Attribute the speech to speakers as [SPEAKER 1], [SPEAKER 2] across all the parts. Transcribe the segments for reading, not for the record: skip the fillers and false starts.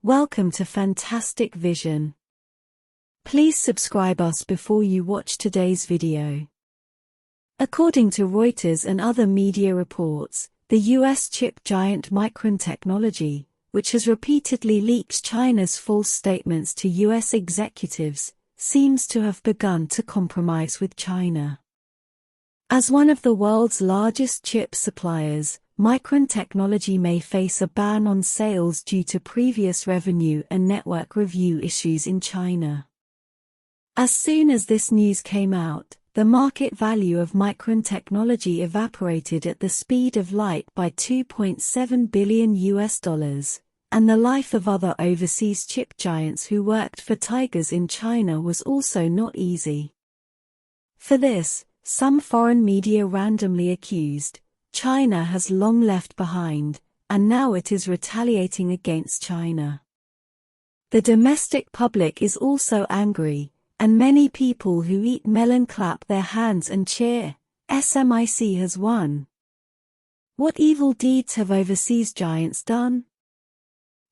[SPEAKER 1] Welcome to Fantastic Vision. Please subscribe us before you watch today's video. According to Reuters and other media reports, the US chip giant Micron Technology, which has repeatedly leaked China's false statements to US executives, seems to have begun to compromise with China. As one of the world's largest chip suppliers, Micron Technology may face a ban on sales due to previous revenue and network review issues in China. As soon as this news came out, the market value of Micron Technology evaporated at the speed of light by $2.7 billion, and the life of other overseas chip giants who worked for tigers in China was also not easy. For this, some foreign media randomly accused China has long left behind, and now it is retaliating against China. The domestic public is also angry, and many people who eat melon clap their hands and cheer, SMIC has won. What evil deeds have overseas giants done?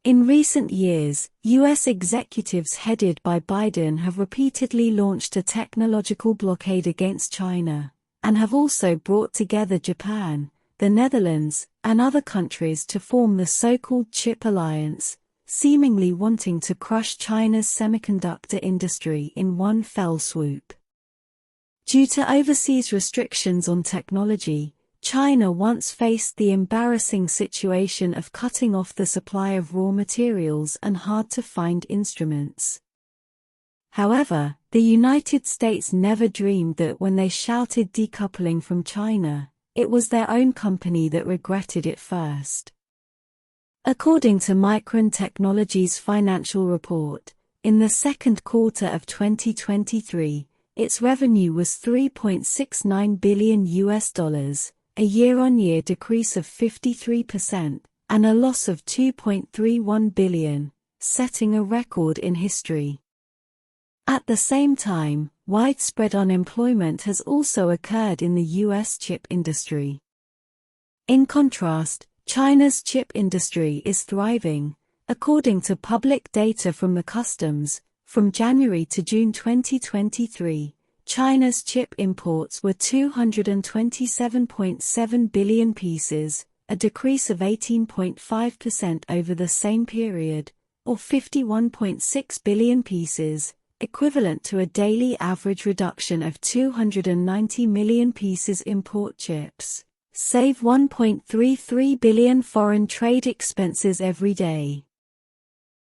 [SPEAKER 1] In recent years, US executives headed by Biden have repeatedly launched a technological blockade against China, and have also brought together Japan, the Netherlands, and other countries to form the so-called Chip Alliance, seemingly wanting to crush China's semiconductor industry in one fell swoop. Due to overseas restrictions on technology, China once faced the embarrassing situation of cutting off the supply of raw materials and hard-to-find instruments. However, the United States never dreamed that when they shouted decoupling from China, it was their own company that regretted it first. According to Micron Technology's financial report, in the second quarter of 2023, its revenue was $3.69 billion, a year-on-year decrease of 53%, and a loss of $2.31 billion, setting a record in history. At the same time, widespread unemployment has also occurred in the US chip industry. In contrast, China's chip industry is thriving. According to public data from the customs, from January to June 2023, China's chip imports were 227.7 billion pieces, a decrease of 18.5% over the same period, or 51.6 billion pieces, equivalent to a daily average reduction of 290 million pieces import chips, save 1.33 billion foreign trade expenses every day.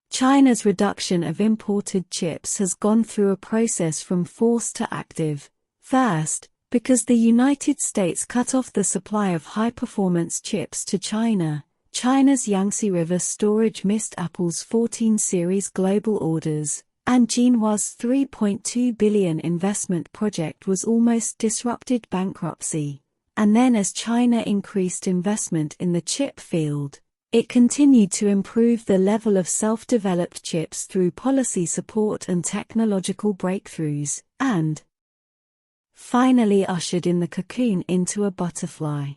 [SPEAKER 1] China's reduction of imported chips has gone through a process from forced to active. First, because the United States cut off the supply of high-performance chips to China, China's Yangtze River storage missed Apple's 14 series global orders, and Jinhua's $3.2 billion investment project was almost disrupted bankruptcy. And then as China increased investment in the chip field, it continued to improve the level of self-developed chips through policy support and technological breakthroughs, and finally ushered in the cocoon into a butterfly.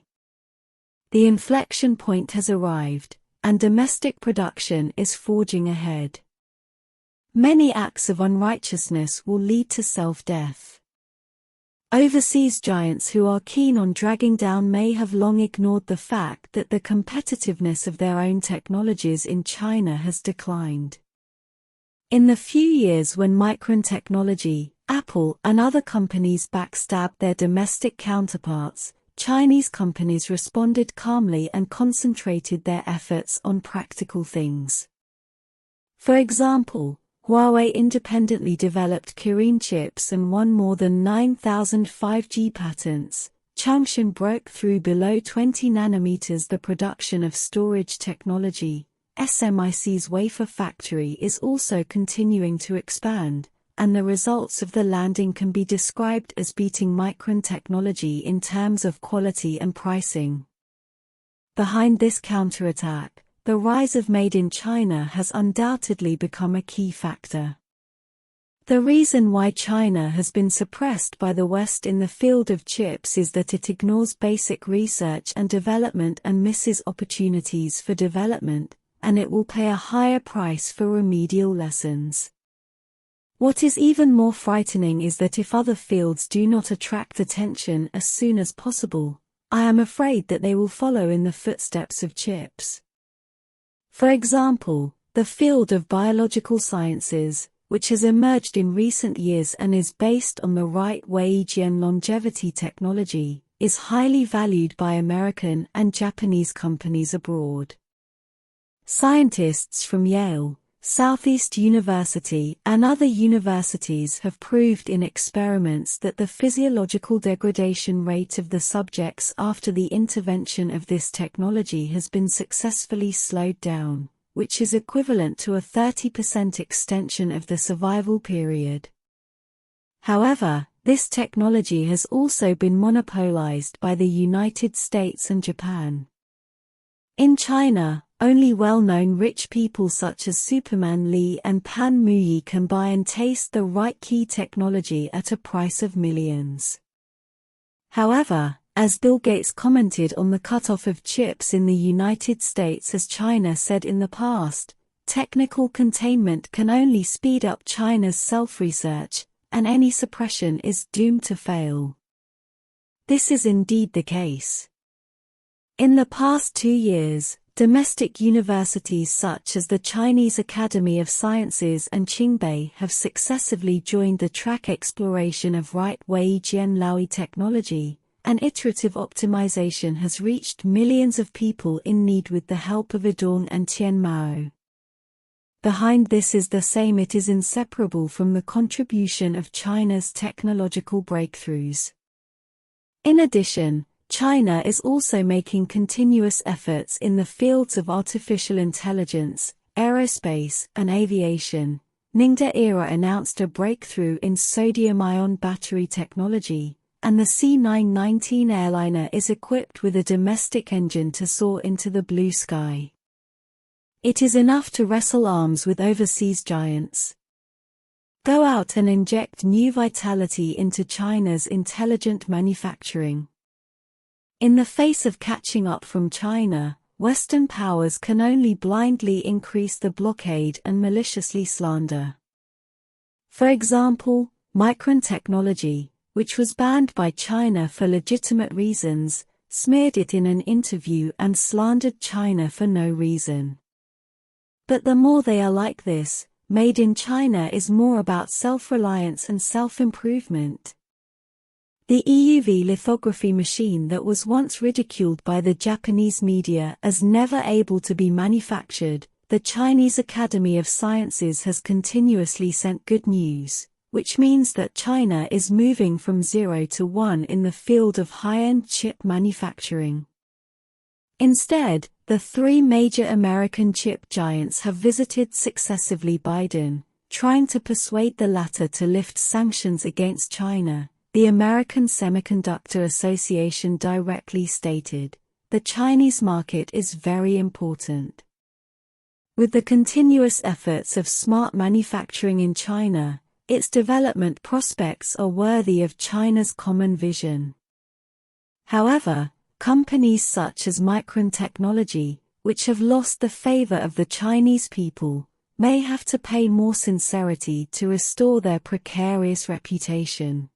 [SPEAKER 1] The inflection point has arrived, and domestic production is forging ahead. Many acts of unrighteousness will lead to self-death. Overseas giants who are keen on dragging down may have long ignored the fact that the competitiveness of their own technologies in China has declined. In the few years when Micron Technology, Apple, and other companies backstabbed their domestic counterparts, Chinese companies responded calmly and concentrated their efforts on practical things. For example, Huawei independently developed Kirin chips and won more than 9,000 5G patents. Changshan broke through below 20 nanometers the production of storage technology. SMIC's wafer factory is also continuing to expand, and the results of the landing can be described as beating Micron Technology in terms of quality and pricing. Behind this counterattack, the rise of Made in China has undoubtedly become a key factor. The reason why China has been suppressed by the West in the field of chips is that it ignores basic research and development and misses opportunities for development, and it will pay a higher price for remedial lessons. What is even more frightening is that if other fields do not attract attention as soon as possible, I am afraid that they will follow in the footsteps of chips. For example, the field of biological sciences, which has emerged in recent years and is based on the right-way gene longevity technology, is highly valued by American and Japanese companies abroad. Scientists from Yale, Southeast University, and other universities have proved in experiments that the physiological degradation rate of the subjects after the intervention of this technology has been successfully slowed down, which is equivalent to a 30% extension of the survival period. However, this technology has also been monopolized by the United States and Japan. In China, only well-known rich people such as Superman Lee and Pan Muyi can buy and taste the right key technology at a price of millions. However, as Bill Gates commented on the cutoff of chips in the United States, as China said in the past, technical containment can only speed up China's self-research, and any suppression is doomed to fail. This is indeed the case. In the past 2 years, domestic universities such as the Chinese Academy of Sciences and Qingbei have successively joined the track exploration of right-way Jianlaoyi technology, and iterative optimization has reached millions of people in need with the help of Adorn and Tian Mao. Behind this is the same. It is inseparable from the contribution of China's technological breakthroughs. In addition, China is also making continuous efforts in the fields of artificial intelligence, aerospace, and aviation. Ningde Era announced a breakthrough in sodium-ion battery technology, and the C919 airliner is equipped with a domestic engine to soar into the blue sky. It is enough to wrestle arms with overseas giants. Go out and inject new vitality into China's intelligent manufacturing. In the face of catching up from China, Western powers can only blindly increase the blockade and maliciously slander. For example, Micron technology, which was banned by China for legitimate reasons, smeared it in an interview and slandered China for no reason. But the more they are like this, Made in China is more about self-reliance and self-improvement. The EUV lithography machine that was once ridiculed by the Japanese media as never able to be manufactured, the Chinese Academy of Sciences has continuously sent good news, which means that China is moving from 0 to 1 in the field of high-end chip manufacturing. Instead, the three major American chip giants have visited successively Biden, trying to persuade the latter to lift sanctions against China. The American Semiconductor Association directly stated, "The Chinese market is very important." With the continuous efforts of smart manufacturing in China, its development prospects are worthy of China's common vision. However, companies such as Micron Technology, which have lost the favor of the Chinese people, may have to pay more sincerity to restore their precarious reputation.